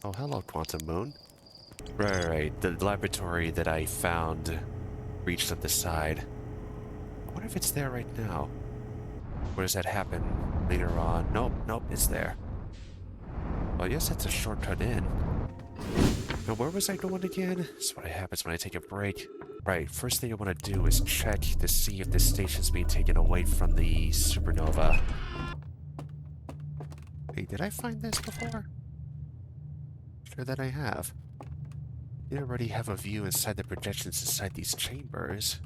Oh, hello, Quantum Moon. Right. The laboratory that I found reached up the side. I wonder if it's there right now. Or does that happen later on? Nope, it's there. Well, I guess that's a shortcut in. Now, where was I going again? That's what happens when I take a break. Right, first thing I want to do is check to see if this station's being taken away from the supernova. Hey, did I find this before? Sure that I have. I already have a view inside the projections inside these chambers.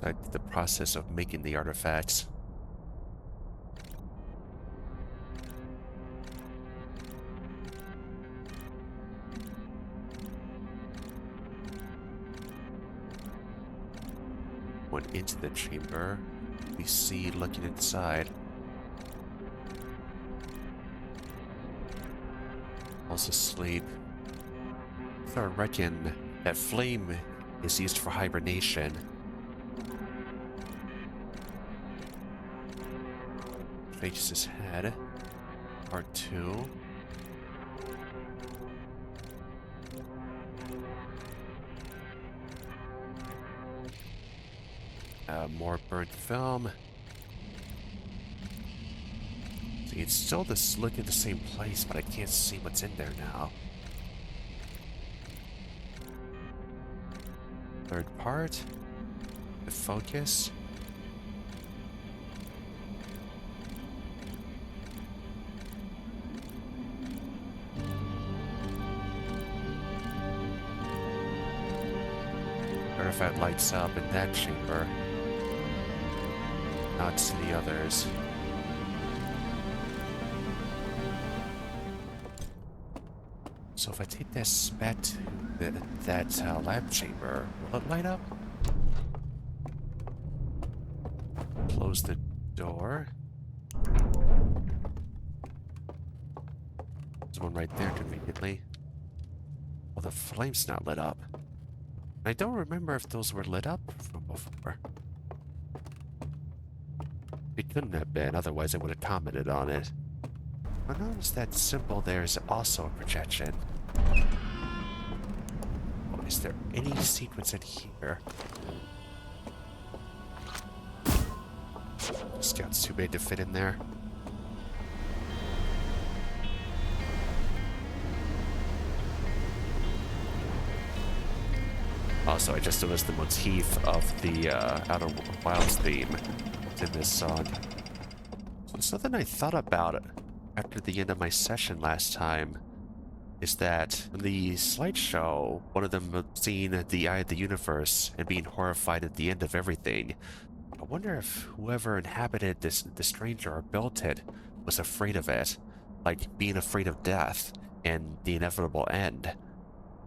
I did the process of making the artifacts. Went into the chamber. We see looking inside. Also asleep. So I reckon that flame is used for hibernation. Faces head. Part 2. More burnt film. See, it's still looking at the same place, but I can't see what's in there now. Third part. The focus. Artifact lights up in that chamber. Not to the others. So if I take this back to that lab chamber, will it light up? Close the door. There's one right there conveniently. Well, the flame's not lit up. I don't remember if those were lit up from before. It couldn't have been, otherwise I would have commented on it. I noticed that symbol there is also a projection. Oh, is there any sequence in here? Scout's too big to fit in there. Also, I just noticed the motif of the Outer Wilds theme in this song. So something I thought about after the end of my session last time is that in the slideshow, one of them seeing the Eye of the Universe and being horrified at the end of everything. I wonder if whoever inhabited the stranger or built it was afraid of it, like being afraid of death and the inevitable end.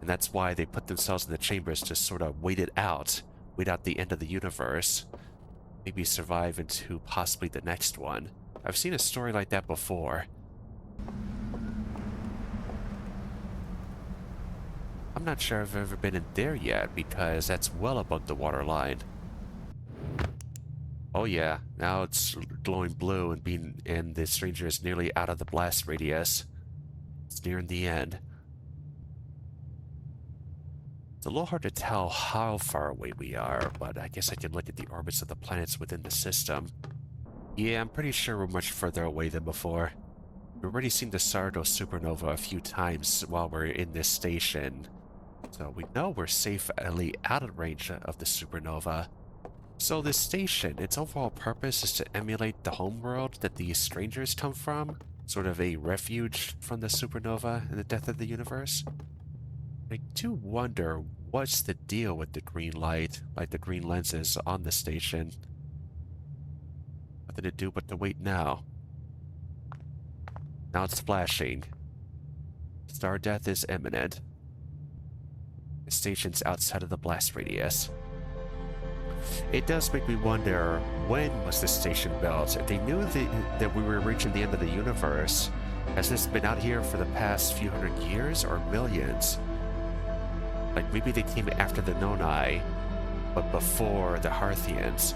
And that's why they put themselves in the chambers to sort of wait out the end of the universe. Maybe survive into possibly the next one. I've seen a story like that before. I'm not sure I've ever been in there yet, because that's well above the waterline. Oh yeah, now it's glowing blue and the stranger is nearly out of the blast radius. It's nearing the end. It's a little hard to tell how far away we are, but I guess I can look at the orbits of the planets within the system. Yeah, I'm pretty sure we're much further away than before. We've already seen the Sardo supernova a few times while we're in this station, so we know we're safely out of range of the supernova. So this station, its overall purpose is to emulate the homeworld that these strangers come from, sort of a refuge from the supernova and the death of the universe. I do wonder what's the deal with the green light, like the green lenses on the station. Nothing to do but to wait now. Now it's flashing. Star death is imminent. The station's outside of the blast radius. It does make me wonder, when was this station built? If they knew that we were reaching the end of the universe, has this been out here for the past few hundred years or millions? Like, maybe they came after the Nonai, but before the Harthians.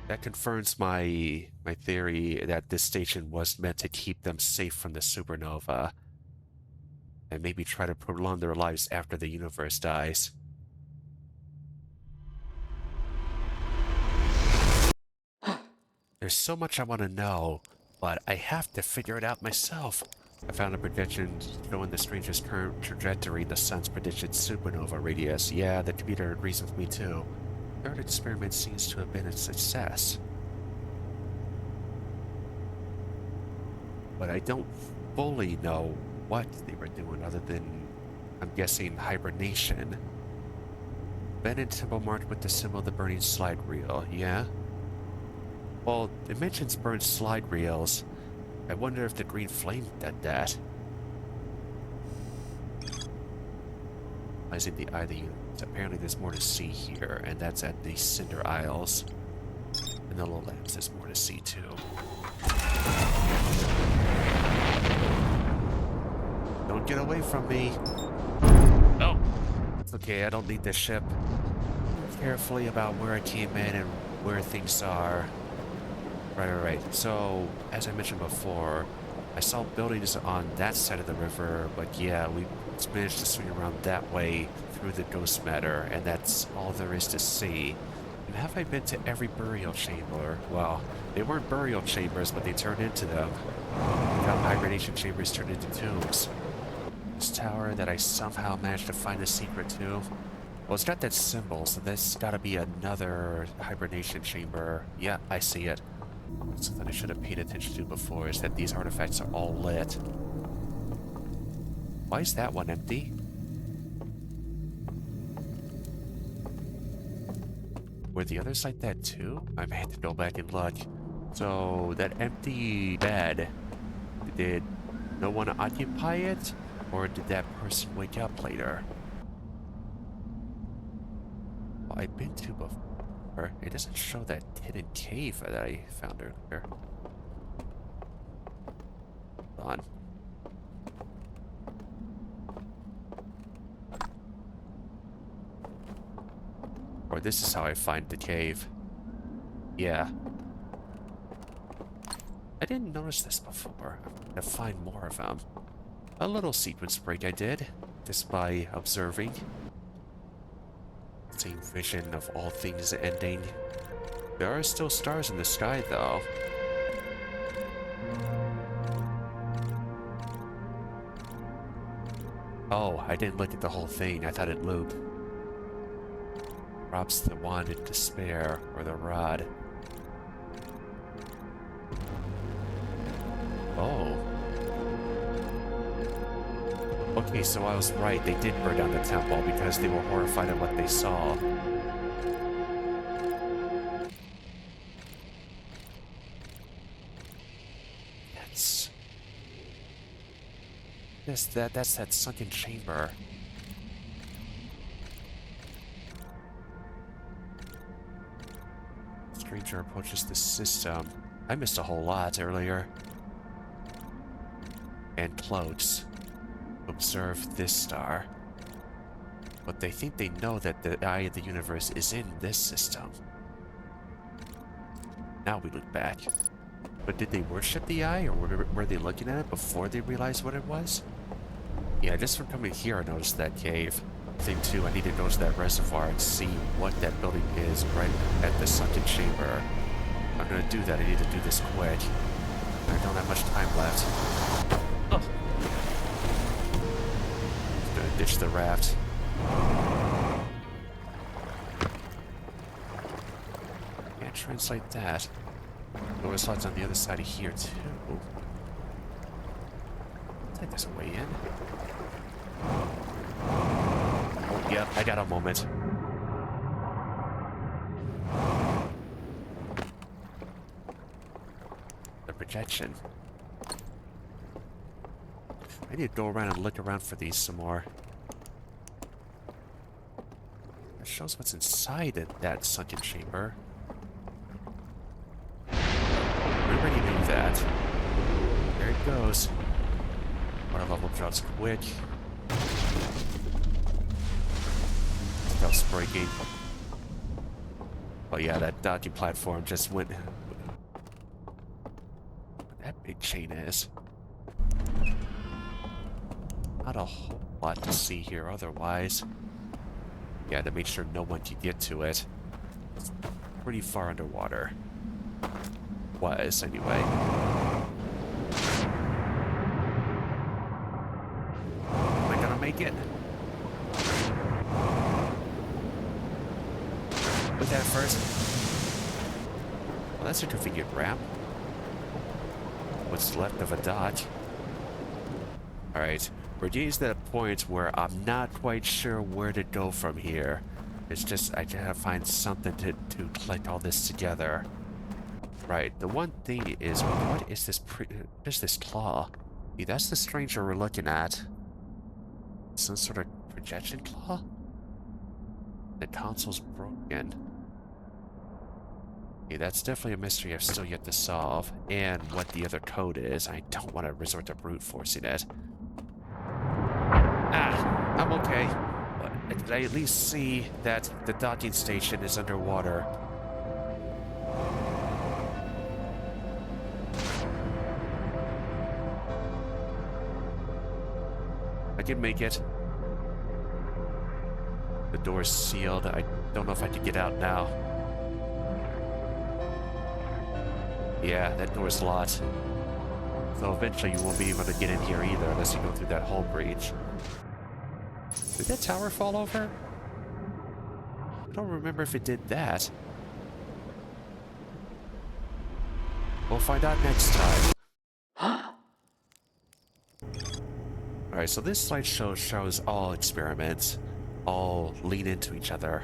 That confirms my my theory that this station was meant to keep them safe from the supernova, and maybe try to prolong their lives after the universe dies. There's so much I want to know, but I have to figure it out myself. I found a projection showing the strangest current trajectory in the sun's predicted supernova radius. Yeah, the computer agrees with me too. Third experiment seems to have been a success. But I don't fully know what they were doing other than, I'm guessing, hibernation. Bennett symbol marked with the symbol of the burning slide reel, yeah? Well, it mentions burned slide reels. I wonder if the green flame did that. Realizing the eye of the universe. Apparently there's more to see here, and that's at the Cinder Isles. And the little lamps, there's more to see too. Don't get away from me. Oh! It's okay, I don't need this ship. Carefully about where I came in and where things are. Right. So, as I mentioned before, I saw buildings on that side of the river, but yeah, we managed to swing around that way through the ghost matter, and that's all there is to see. And have I been to every burial chamber? Well, they weren't burial chambers, but they turned into them. How hibernation chambers turned into tombs. This tower that I somehow managed to find the secret to. Well, it's got that symbol, so this gotta be another hibernation chamber. Yeah, I see it. Something I should have paid attention to before is that these artifacts are all lit. Why is that one empty? Were the others like that too? I may have to go back and look. So, that empty bed, did no one occupy it? Or did that person wake up later? Well, I've been to before. It doesn't show that hidden cave that I found earlier. Hold on. Or this is how I find the cave. Yeah. I didn't notice this before. I'm gonna find more of them. A little sequence break I did, just by observing. Same vision of all things ending. There are still stars in the sky, though. Oh, I didn't look at the whole thing. I thought it looped. Drops the wand in despair, or the rod. Oh. Okay, so I was right. They did burn down the temple because they were horrified at what they saw. That's that sunken chamber. Stranger approaches the system. I missed a whole lot earlier. And close. Observe this star. But they think they know that the eye of the universe is in this system. Now we look back. But did they worship the eye, or were they looking at it before they realized what it was? Yeah, just from coming here I noticed that cave. I think too, I need to go to that reservoir and see what that building is right at the sunken chamber. If I'm gonna do that, I need to do this quick. I don't have much time left. Oh. Just gonna ditch the raft. Can't translate that. Notice lights on the other side of here too. I think there's a way in. Oh, yep, I got a moment. The projection. I need to go around and look around for these some more. It shows what's inside that sunken chamber. We already knew that. There it goes. Water level drops quick. Stuff's breaking. Oh yeah, that docking platform just went... chain is. Not a whole lot to see here otherwise. Yeah, to make sure no one can get to it. It's pretty far underwater. Was, anyway. Am I gonna make it? With that first? Well, that's a convenient ramp. What's left of a dodge. Alright, we're getting to that point where I'm not quite sure where to go from here. It's just, I gotta find something to collect all this together. Right, the one thing is, what is this there's this claw? See, that's the stranger we're looking at. Some sort of projection claw? The console's broken. Okay, that's definitely a mystery I've still yet to solve. And what the other code is, I don't want to resort to brute forcing it. Ah, I'm okay. But I at least see that the docking station is underwater. I can make it. The door's sealed. I don't know if I can get out now. Yeah, that door's locked. So eventually you won't be able to get in here either unless you go through that hull breach. Did that tower fall over? I don't remember if it did that. We'll find out next time. Alright, so this slideshow shows all experiments. All lead into each other.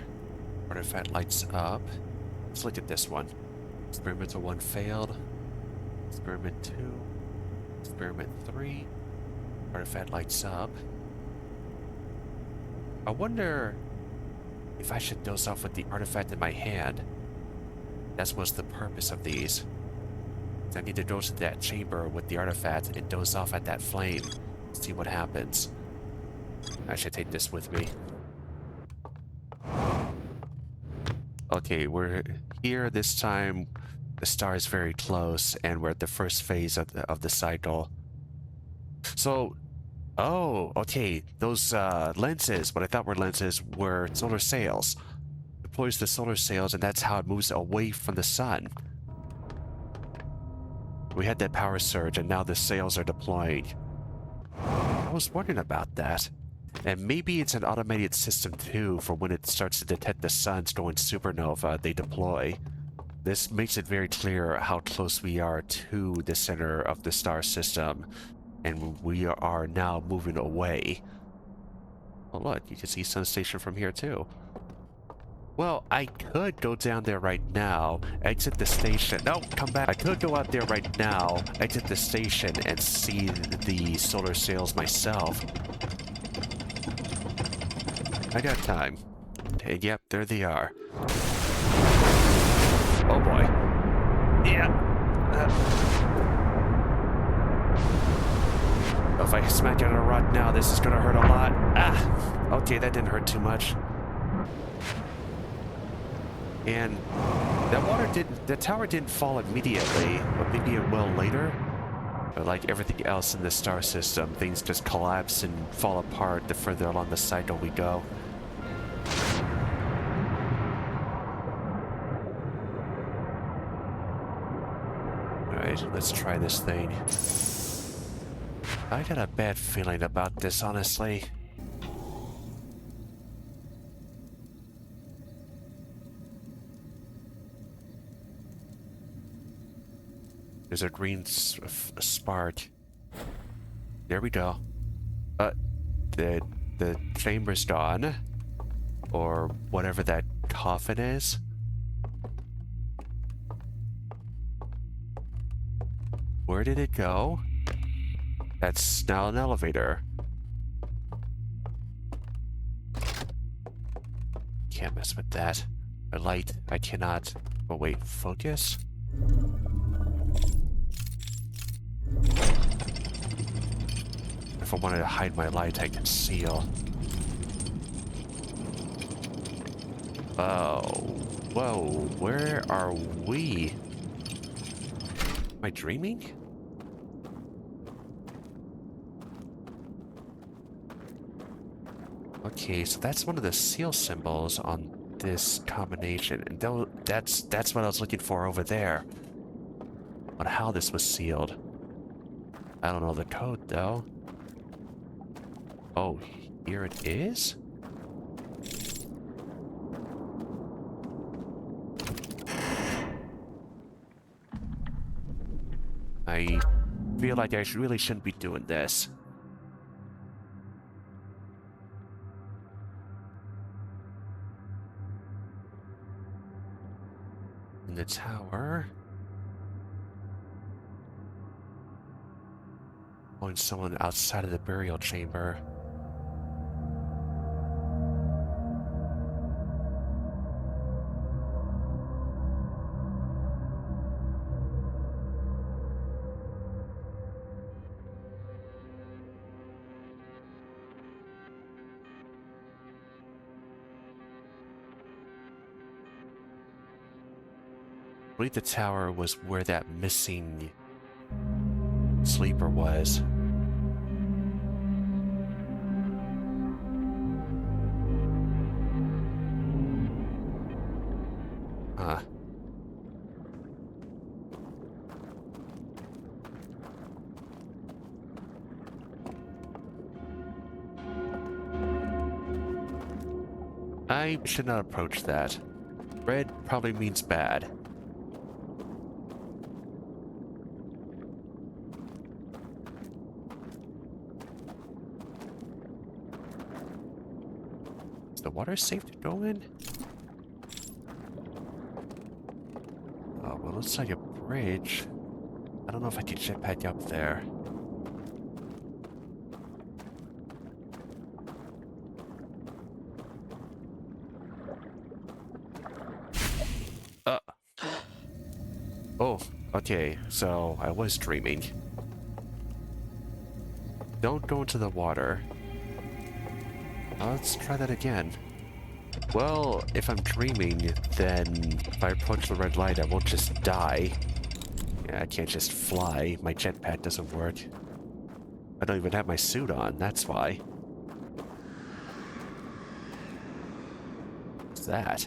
Artifact lights up. Let's look at this one. Experimental 1 failed. Experiment 2. Experiment 3. Artifact lights up. I wonder if I should doze off with the artifact in my hand. That was the purpose of these. I need to go to that chamber with the artifact and doze off at that flame. See what happens. I should take this with me. Okay, we're here this time. The star is very close, and we're at the first phase of the cycle. So, oh, okay, those lenses, what I thought were lenses, were solar sails. Deploys the solar sails, and that's how it moves away from the sun. We had that power surge, and now the sails are deploying. I was wondering about that. And maybe it's an automated system too, for when it starts to detect the sun's going supernova, they deploy. This makes it very clear how close we are to the center of the star system, and we are now moving away. Oh look, you can see Sun Station from here too. Well, I could go down there right now, exit the station. No, come back. I could go out there right now, exit the station, and see the solar sails myself. I got time. And yep, there they are. Oh boy. Yeah. If I smack it on a rock now, this is gonna hurt a lot. Ah! Okay, that didn't hurt too much. And the tower didn't fall immediately, but maybe it will later. But like everything else in the star system, things just collapse and fall apart the further along the cycle we go. Alright, let's try this thing. I got a bad feeling about this, honestly. There's a green spark. There we go. The chamber's gone. Or whatever that coffin is. Where did it go? That's now an elevator. Can't mess with that. A light, I cannot. Oh wait, focus? If I wanted to hide my light, I could seal. Oh, whoa, where are we? Am I dreaming? Okay, so that's one of the seal symbols on this combination, and that's what I was looking for over there. On how this was sealed. I don't know the code though. Oh, here it is? I feel like I really shouldn't be doing this. In the tower. Following someone outside of the burial chamber. I believe the tower was where that missing sleeper was. Huh. I should not approach that. Red probably means bad. Is the water safe to go in? Oh, well, looks like a bridge. I don't know if I can jetpack up there. Oh, okay, so I was dreaming. Don't go into the water. Let's try that again. Well, if I'm dreaming, then if I approach the red light, I won't just die. Yeah, I can't just fly. My jetpack doesn't work. I don't even have my suit on, that's why. What's that?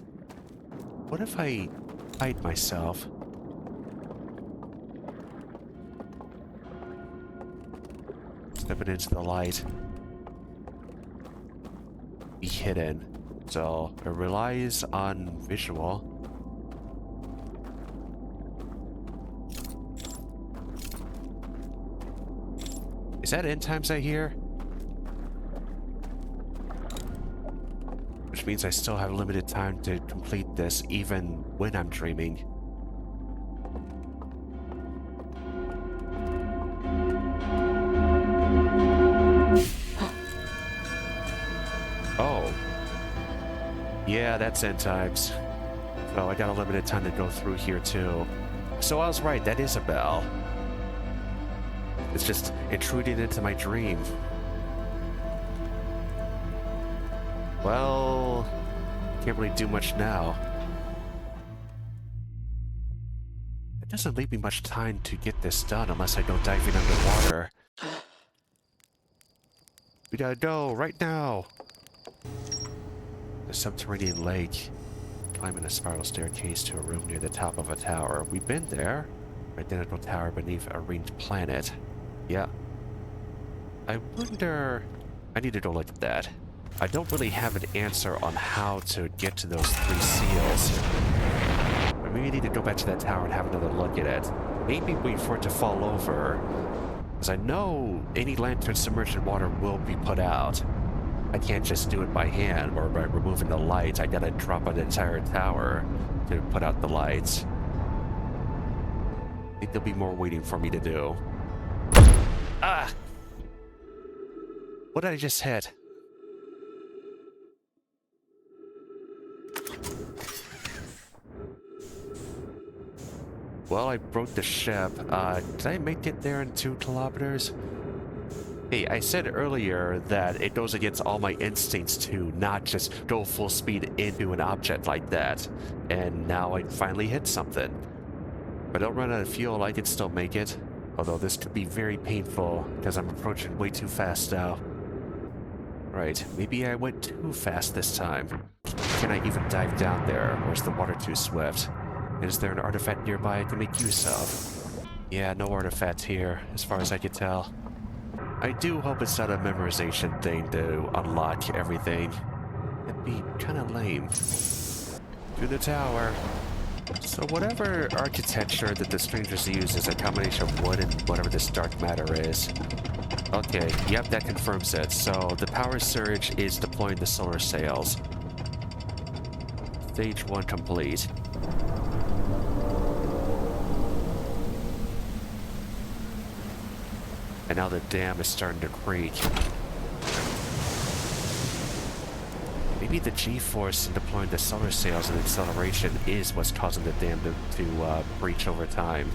What if I hide myself? Stepping into the light. Be hidden. So it relies on visual. Is that end times I hear? Which means I still have limited time to complete this even when I'm dreaming. Oh. Yeah, that's end times. So I got a limited time to go through here too. So I was right, that is a bell. It's just intruding into my dream. Well, can't really do much now. It doesn't leave me much time to get this done unless I go diving underwater. We gotta go right now. The subterranean lake. Climbing a spiral staircase to a room near the top of a tower. We've been there. Identical tower beneath a ringed planet. Yeah. I wonder... I need to go look at that. I don't really have an answer on how to get to those 3 seals. Maybe we need to go back to that tower and have another look at it. Maybe wait for it to fall over. Because I know any lantern submerged in water will be put out. I can't just do it by hand or by removing the lights. I gotta drop an entire tower to put out the lights. I think there'll be more waiting for me to do. Ah! What did I just hit? Well, I broke the ship. Did I make it there in 2 kilometers? Hey, I said earlier that it goes against all my instincts to not just go full speed into an object like that. And now I finally hit something. If I don't run out of fuel, I can still make it. Although this could be very painful because I'm approaching way too fast now. Right, maybe I went too fast this time. Can I even dive down there, or is the water too swift? Is there an artifact nearby I can make use of? Yeah, no artifact here, as far as I can tell. I do hope it's not a memorization thing to unlock everything. That'd be kinda lame. To the tower. So whatever architecture that the strangers use is a combination of wood and whatever this dark matter is. Okay, yep, that confirms it. So the power surge is deploying the solar sails. Stage 1 complete. And now the dam is starting to creak. Maybe the G-force in deploying the solar sails and acceleration is what's causing the dam to breach over time.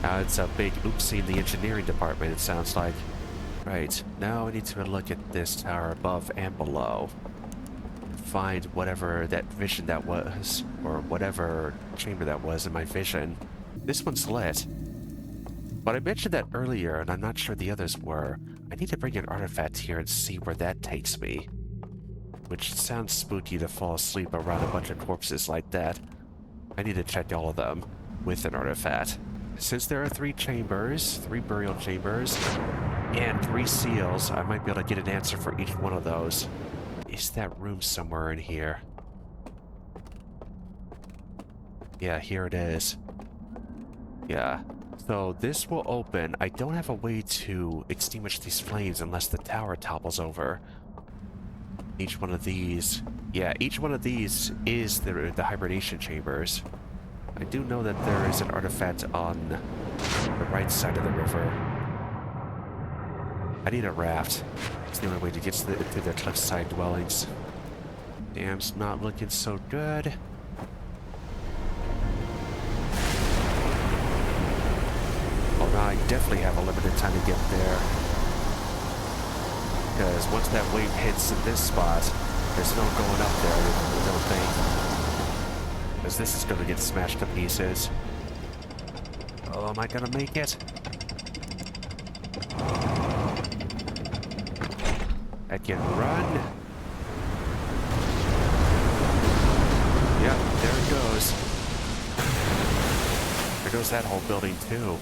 Now it's a big oopsie in the engineering department, it sounds like. Right, now I need to look at this tower above and below. Find whatever that vision that was, or whatever chamber that was in my vision. This one's lit. But I mentioned that earlier, and I'm not sure the others were. I need to bring an artifact here and see where that takes me. Which sounds spooky to fall asleep around a bunch of corpses like that. I need to check all of them with an artifact. Since there are 3 chambers, 3 burial chambers, and 3 seals, I might be able to get an answer for each one of those. Is that room somewhere in here? Yeah, here it is. Yeah. So this will open. I don't have a way to extinguish these flames unless the tower topples over. Each one of these... Yeah, each one of these is the hibernation chambers. I do know that there is an artifact on the right side of the river. I need a raft. It's the only way to get to the cliffside dwellings. Dam's not looking so good. Although I definitely have a limited time to get there. Because once that wave hits in this spot, there's no going up there, I don't think. Because this is going to get smashed to pieces. Oh, am I going to make it? I can run. Yep, there it goes. There goes that whole building, too.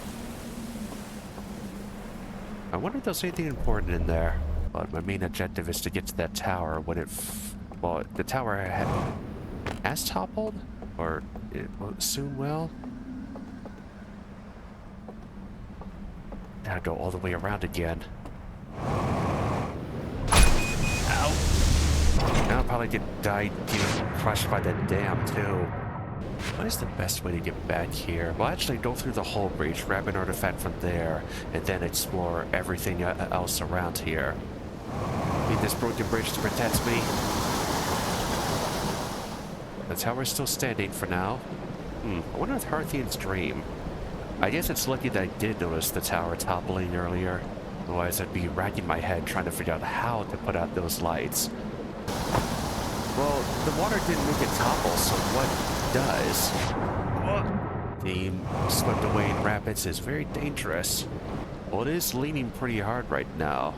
I wonder if there's anything important in there. But my main objective is to get to that tower when it... well, the tower has toppled? Or it soon will? Gotta go all the way around again. Ow! Now I'll probably getting crushed by the dam, too. What is the best way to get back here? Well, actually go through the hull breach, grab an artifact from there, and then explore everything else around here. Need this broken bridge to protect me. The tower's still standing for now. I wonder if Harthian's dream. I guess it's lucky that I did notice the tower toppling earlier. Otherwise I'd be racking my head trying to figure out how to put out those lights. Well, the water didn't make it topple, so what does? Being swept away in rapids is very dangerous. Well, it is leaning pretty hard right now.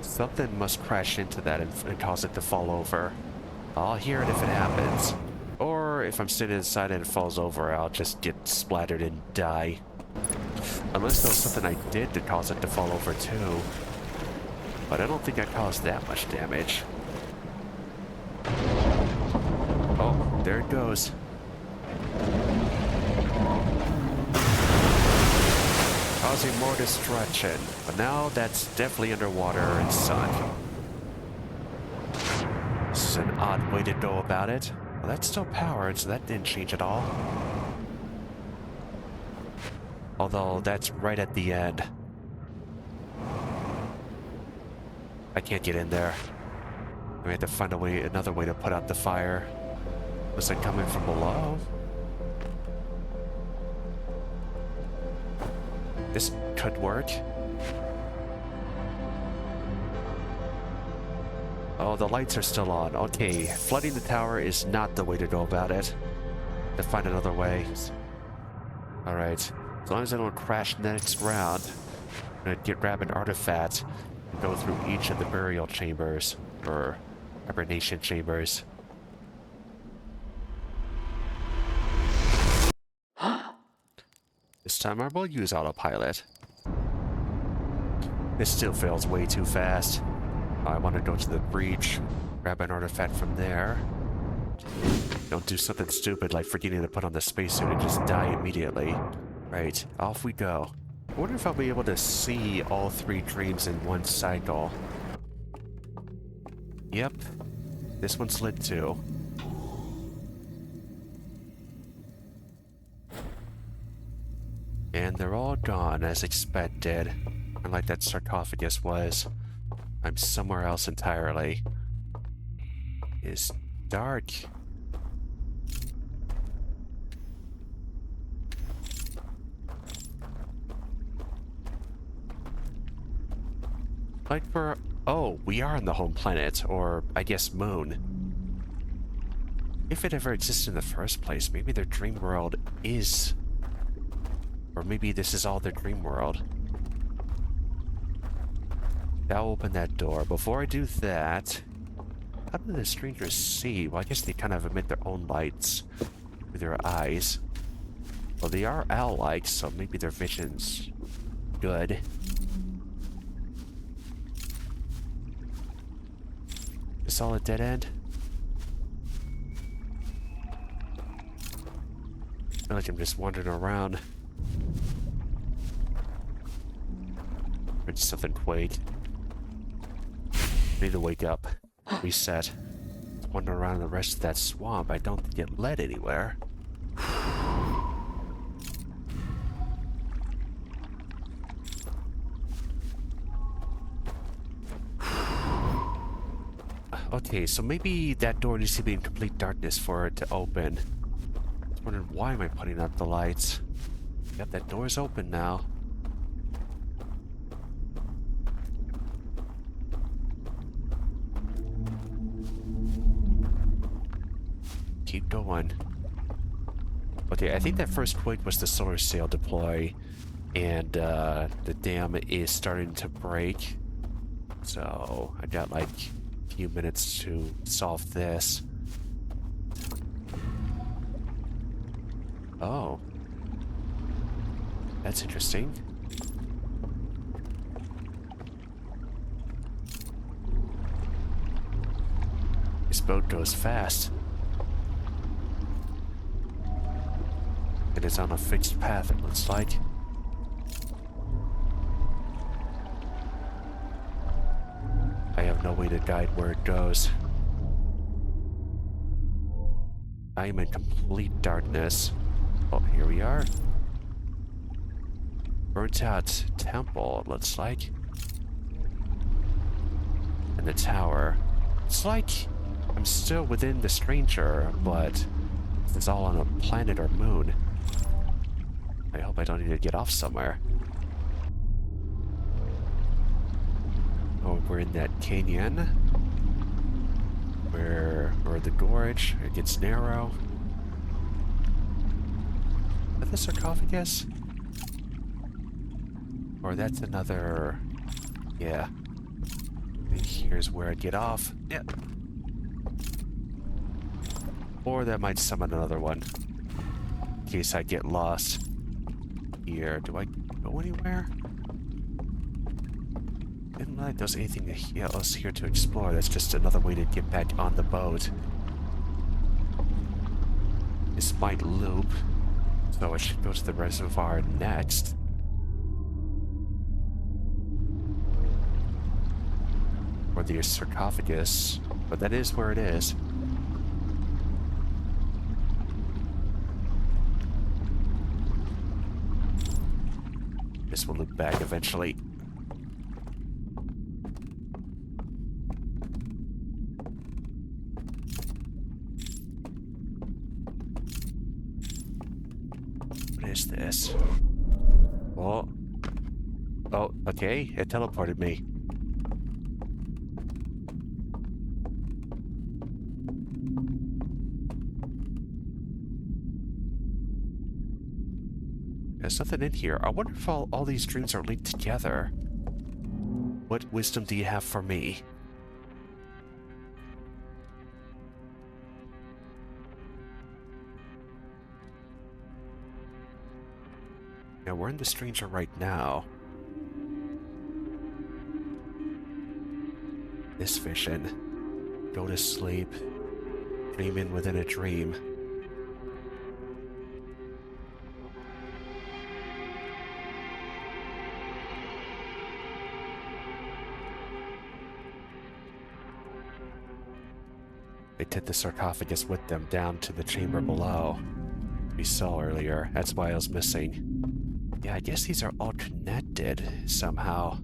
Something must crash into that and cause it to fall over. I'll hear it if it happens. Or if I'm sitting inside and it falls over, I'll just get splattered and die. Unless there was something I did to cause it to fall over too. But I don't think I caused that much damage. Oh, there it goes. Causing more destruction. But now that's definitely underwater and sunk. This is an odd way to go about it. Well, that's still powered, so that didn't change at all. Although that's right at the end. I can't get in there. I have to find another way to put out the fire. Was it coming from below? This could work. Oh, the lights are still on. Okay, flooding the tower is not the way to go about it. To find another way. Alright, as long as I don't crash next round, I'm gonna grab an artifact go through each of the burial chambers, or hibernation chambers. This time I will use autopilot. This still fails way too fast. I want to go to the breach, grab an artifact from there. Don't do something stupid like forgetting to put on the spacesuit and just die immediately. Right, off we go. I wonder if I'll be able to see all 3 dreams in one cycle. Yep, this one's lit too. And they're all gone as expected. Unlike that sarcophagus was. I'm somewhere else entirely. It's dark. Like we're... Oh, we are on the home planet, or I guess moon. If it ever existed in the first place, maybe their dream world is... Or maybe this is all their dream world. I'll open that door. Before I do that, how do the strangers see? Well, I guess they kind of emit their own lights with their eyes. Well, they are owl-like, so maybe their vision's good. Is all a dead end? I feel like I'm just wandering around. Or just something quake. I need to wake up. Reset. Wandering around the rest of that swamp. I don't think it led anywhere. Okay, so maybe that door needs to be in complete darkness for it to open. I was wondering, why am I putting out the lights? Yep, that door's open now. Keep going. Okay, I think that first quake was the solar sail deploy, and the dam is starting to break. So I got like a few minutes to solve this. Oh. That's interesting. This boat goes fast. It is on a fixed path, it looks like. I have no way to guide where it goes. I am in complete darkness. Oh, here we are. Burnt out temple, it looks like. And the tower. It's like I'm still within the stranger, but it's all on a planet or moon. I hope I don't need to get off somewhere. Oh, we're in that canyon. Or the gorge. It gets narrow. Is that the sarcophagus? Or that's another... Yeah. Here's where I get off. Yeah. Or that might summon another one. In case I get lost. Here. Do I go anywhere? Didn't like there's anything else here to explore. That's just another way to get back on the boat. This might loop. So I should go to the reservoir next. Or the sarcophagus. But that is where it is. This will loop back eventually. What is this? Oh. Oh, okay. It teleported me. There's nothing in here. I wonder if all these dreams are linked together. What wisdom do you have for me? Now, we're in the stranger right now. This vision. Go to sleep. Dreaming within a dream. They took the sarcophagus with them down to the chamber below. We saw earlier. That's why I was missing. Yeah, I guess these are all connected somehow.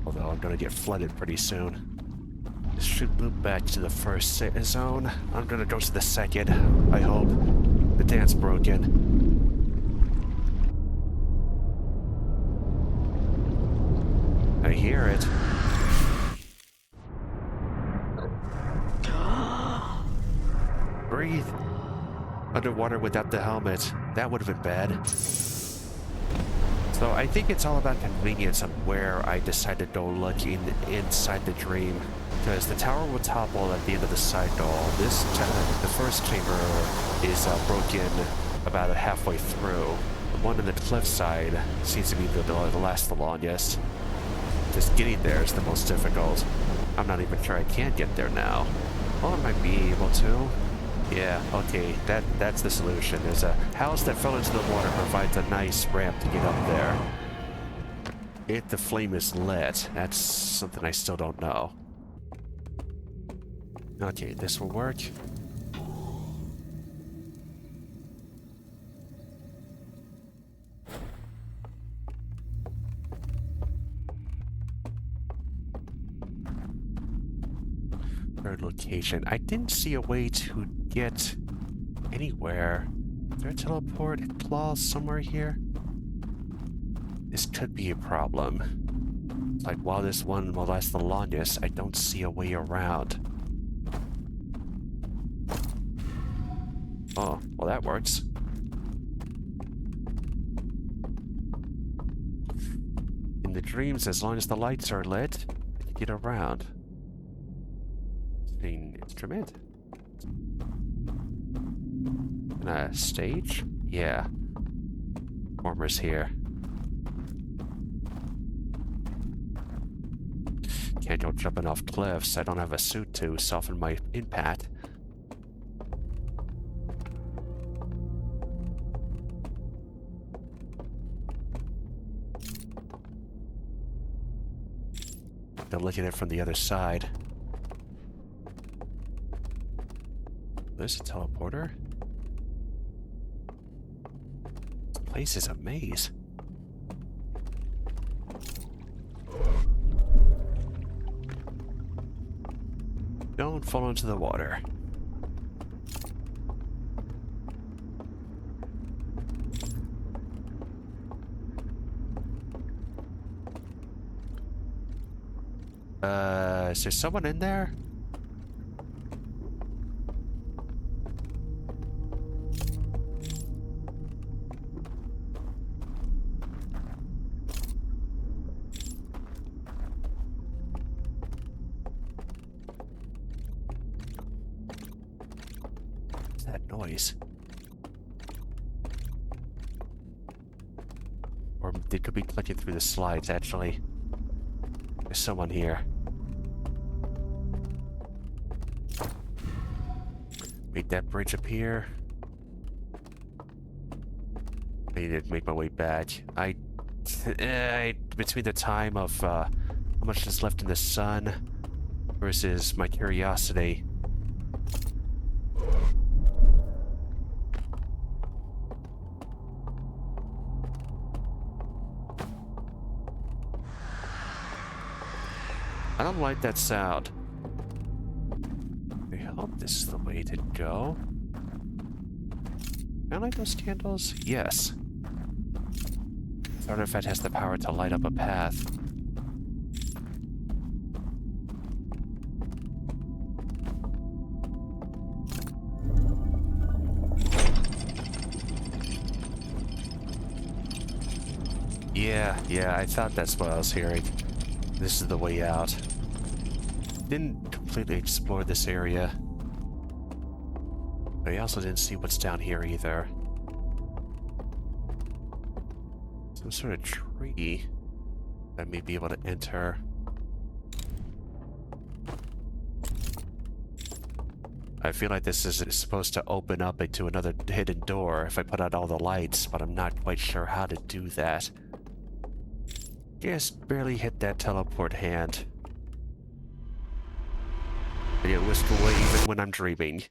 Although I'm gonna get flooded pretty soon. This should loop back to the first zone. I'm gonna go to the second, I hope. The dam's broken. I hear it. Breathe. Underwater without the helmet. That would have been bad. So I think it's all about convenience on where I decide to go looking inside the dream. Because the tower will topple at the end of the cycle. This time, the first chamber is broken about halfway through. The one on the cliffside seems to be the last the longest. Just getting there is the most difficult. I'm not even sure I can get there now. Well, I might be able to. Yeah, okay, that's the solution. There's a house that fell into the water, provides a nice ramp to get up there. If the flame is lit, that's something I still don't know. Okay, this will work. Third location. I didn't see a way to get anywhere. Is there a teleport clause somewhere here? This could be a problem. Like, while this one will last the longest, I don't see a way around. Oh, well that works. In the dreams, as long as the lights are lit, I can get around. Instrument? And a stage? Yeah. Warmers here. Can't go jumping off cliffs. I don't have a suit to soften my impact. They'll look at it from the other side. There's a teleporter. This place is a maze. Don't fall into the water. Is there someone in there? Noise. Or they could be clicking through the slides, actually. There's someone here. Made that bridge appear. I need to make my way back. Between the time of how much is left in the sun versus my curiosity. I don't like that sound. I hope this is the way to go. Can I light those candles? Yes. This artifact has the power to light up a path. Yeah, I thought that's what I was hearing. This is the way out. Didn't completely explore this area. But I also didn't see what's down here either. Some sort of tree that may be able to enter. I feel like this is supposed to open up into another hidden door if I put out all the lights, but I'm not quite sure how to do that. Just barely hit that teleport hand. And it whisk away even when I'm dreaming.